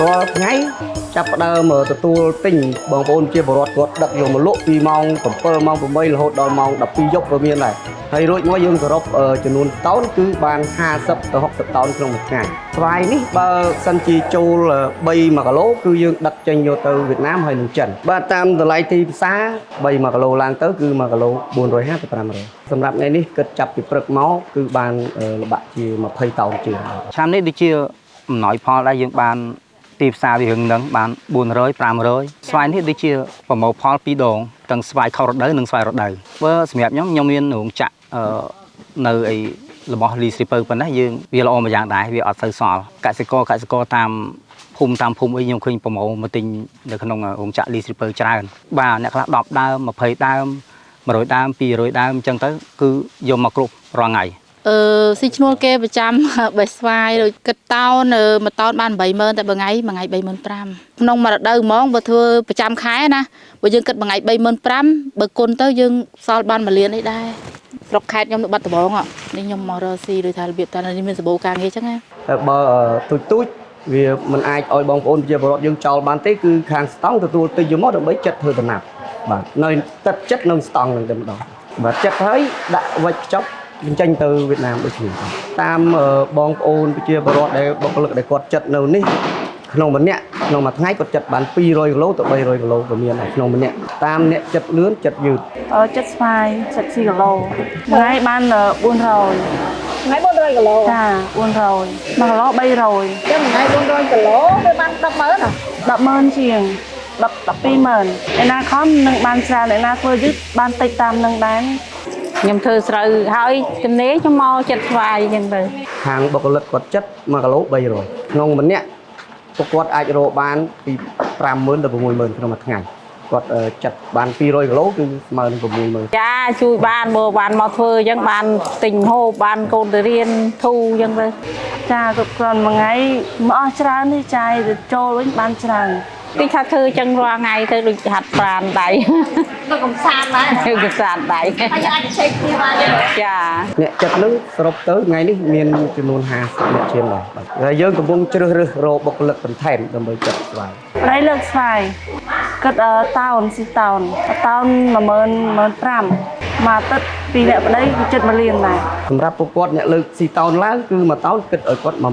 រាល់ថ្ងៃចាប់ផ្ដើមទទួលទិញបងប្អូនជាបរិវត្តគាត់ដឹកយកមកលក់ពីម៉ោង7ម៉ោង8រហូតដល់ម៉ោង12យប់ក៏មានដែរហើយរួចមកយើងសរុបចំនួនតោនគឺបាន50ទៅ60តោនក្នុងមួយថ្ងៃស្វាយនេះបើសិនជាចូល3 1គីឡូគឺយើងដឹកចេញយកទៅវៀតណាមហើយនឹងចិនបាទតាមតម្លៃទីផ្សារ3 1គីឡូឡើងទៅគឺ1គីឡូ450ទៅ500សម្រាប់ថ្ងៃនេះគិតចាប់ពីព្រឹកមកគឺបានល្បាក់ជា20តោនជាងឆ្នាំនេះដូចជាអំណោយផលដែរយើងបានទីផ្សារវារឿងហ្នឹងបាន400 500ស្វាយនេះដូចជាប្រមូលផល2ដងទាំងស្វាយខុសរដូវនិងស្វាយរដូវបើសម្រាប់ខ្ញុំមានរោងចក្រនៅអីរបស់លីស្រីពៅប៉ុណ្ណេះយើងវាល្អមួយយ៉ាងដែរវាអត់សូវសល់កសិករតាមភូមិអីខ្ញុំឃើញប្រមូលមកទិញនៅក្នុងរោងចក្រលីស្រីពៅច្រើនបាទអ្នកខ្លះ10ដើម20ដើម100ដើម200ដើមអញ្ចឹងទៅគឺយកមកគ្រប់រាល់ថ្ងៃស៊ីឈ្នួលគេប្រចាំបេះស្វាយដូចគិតតោនមួយតោនបាន80000តែមួយថ្ងៃ35000ក្នុងមួយរដូវហ្មងបើធ្វើប្រចាំខែណាបើយើងគិតមួយថ្ងៃ35000បើគុណទៅយើងសល់បាន1លានអីដែរស្រុកខេត្តខ្ញុំនៅបាត់ដំបងនេះខ្ញុំមករកស៊ីដូចថារបៀបតែនេះមានសម្បូរការងារអញ្ចឹងណាតែបើទូចវាមិនអាចឲ្យបងប្អូនជាពលរដ្ឋយើងចោលបានទេគឺខាងស្តង់ទទួលទិញយកមកដើម្បីចិត្តធ្វើដំណាប់បាទនៅទឹកចិត្តនៅស្តង់នឹងតែម្ដងបាទចិត្តហើយដាក់វិច្ចខ្ចប់ចេញទៅវៀតណាមដូចគ្នាតាមបងប្អូនប្រជាពលរដ្ឋដែលបុគ្គលិកដែលគាត់ចិត្តនៅនេះក្នុងម្នាក់ក្នុងមួយថ្ងៃគាត់ចិត្តបាន200គីឡូទៅ300គីឡូក៏មានដែរក្នុងម្នាក់តាមអ្នកចិត្តលឿនចិត្តយឺតចិត្តស្វាយចិត្ត2គីឡូថ្ងៃបាន400ថ្ងៃ400គីឡូចា400 1គីឡូ300ចឹងថ្ងៃ400គីឡូវាបាន100,000ជាង120000ឯណាខំនឹងបានច្រើនឯណាធ្វើយឺតបានតិចតាមនឹងដែរខ្ញុំធ្វើស្រូវហើយចំណេញខ្ញុំមកចិត្តស្វាយអញ្ចឹងទៅខាងបុគ្គលិកគាត់ចិត្ត1គីឡូ300ក្នុងម្នាក់ពួកគាត់អាចរកបានពី50000ទៅ60000ក្នុងមួយថ្ងៃគាត់ចាត់បាន200គីឡូគឺស្មើនឹង60000ចាជួយបានមើលបានមកធ្វើអញ្ចឹងបានទិញហូបបានកូនទៅរៀនធូអញ្ចឹងទៅចាគ្រប់គ្រាន់មួយថ្ងៃមកអស់ច្រើននេះចាយទៅចូលវិញបានច្រើនទីថាធ្វើអញ្ចឹងរាល់ថ្ងៃទៅដូចហាត់ប្រាណដៃទៅកំសាន្តដែរធ្វើកំសាន្តដៃហើយអាចជិះគ្នាបានចាអ្នកចិត្តនឹងសរុបទៅថ្ងៃនេះមានចំនួន50អ្នកជាងដែរហើយយើងកំពុងជ្រើសរើសរកបុគ្គលិកបន្ថែមដើម្បីចិត្តស្វាយប្រៃលើកស្វាយគិតតោនស៊ីតោន15000មកទឹកពីអ្នកប្តីគឺចិត្ត1លានដែរសម្រាប់ពួកគាត់អ្នកលើកស៊ីតោនឡើងគឺមួយតោនគិតឲ្យគាត់15000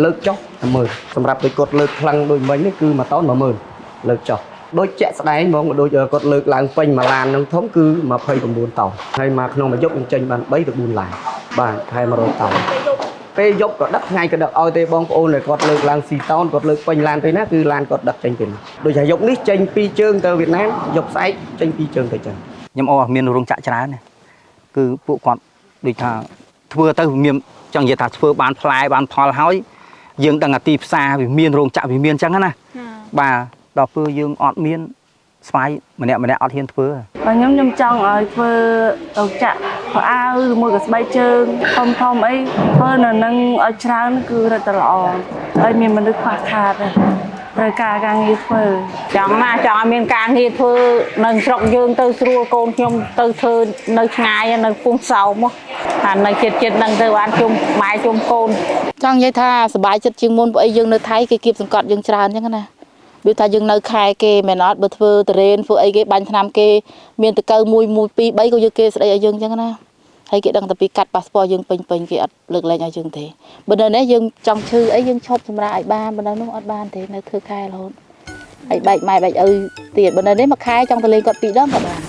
លើកចុះ10000សម្រាប់ដូចគាត់លើកខ្លាំងដូចមិញនេះគឺមួយតោន10000លើកចុះដូចជាក់ស្ដែងហ្មងដូចគាត់លើកឡើងពេញមួយឡាននឹងធំគឺ29តោនហើយមកក្នុងមួយយប់នឹងចេញបាន3ទៅ4ឡានបាទខែ100តោនពេលយប់ក៏ដឹកថ្ងៃក៏ដឹកឲ្យទេបងប្អូនដែលគាត់លើកឡើងស៊ីតោនគាត់លើកពេញឡានទៅណាគឺឡានគាត់ដឹកចេញទៅដូចថាយប់នេះចេញ2ជើងទៅវៀតណាមយប់ស្អែកចេញ2ជើងទៅចឹងខ្ញុំមានរោងចក្រច្រើនគឺពួកគាត់ដូចថាធ្វើទៅមានចង់និយាយថាធ្វើបានផ្លែបានផលហើយយើងដឹងថាទីផ្សារវាមានរោងចក្រវាមានអញ្ចឹងណាបាទដល់ពេលយើងអត់មានស្វាយម្នាក់អត់ហ៊ានធ្វើបាទខ្ញុំចង់ឲ្យធ្វើរោងចក្រខោអាវឬមួយក៏ស្បែកជើងធំអីធ្វើនៅនឹងឲ្យច្រើនគឺរឹតតែល្អហើយមានមនុស្សខ្វះខាតត្រូវការងារធ្វើចង់ឲ្យមានការងារធ្វើនៅស្រុកយើងទៅស្រួលកូនខ្ញុំទៅធ្វើនៅឆ្ងាយនៅពុំសោមថានៅចិត្តនឹងទៅបានជុំម៉ែជុំកូនចង់និយាយថាសុបាយចិត្តជាងមុនព្រោះអីយើងនៅថៃគេគៀបសង្កត់យើងច្រើនអញ្ចឹងណាវាថាយើងនៅខែគេមែនអត់បើធ្វើតរេនធ្វើអីគេបាញ់ឆ្នាំគេមានតកៅ1 2 3ក៏យកគេស្ដីឲ្យយើងអញ្ចឹងណាហើយគេដឹងតែពីកាត់ប៉ាសពតយើងពេញគេអត់លើកលែងឲ្យយើងទេបើនៅនេះយើងចង់ឈឺអីយើងឈប់សម្រាប់ឲ្យបានបើនៅនោះអត់បានទេនៅធ្វើខែរហូតហើយបែកម៉ែបែកឪទៀតបើនៅនេះមួយខែចង់ទៅលេងគាត់2ដងក៏បាន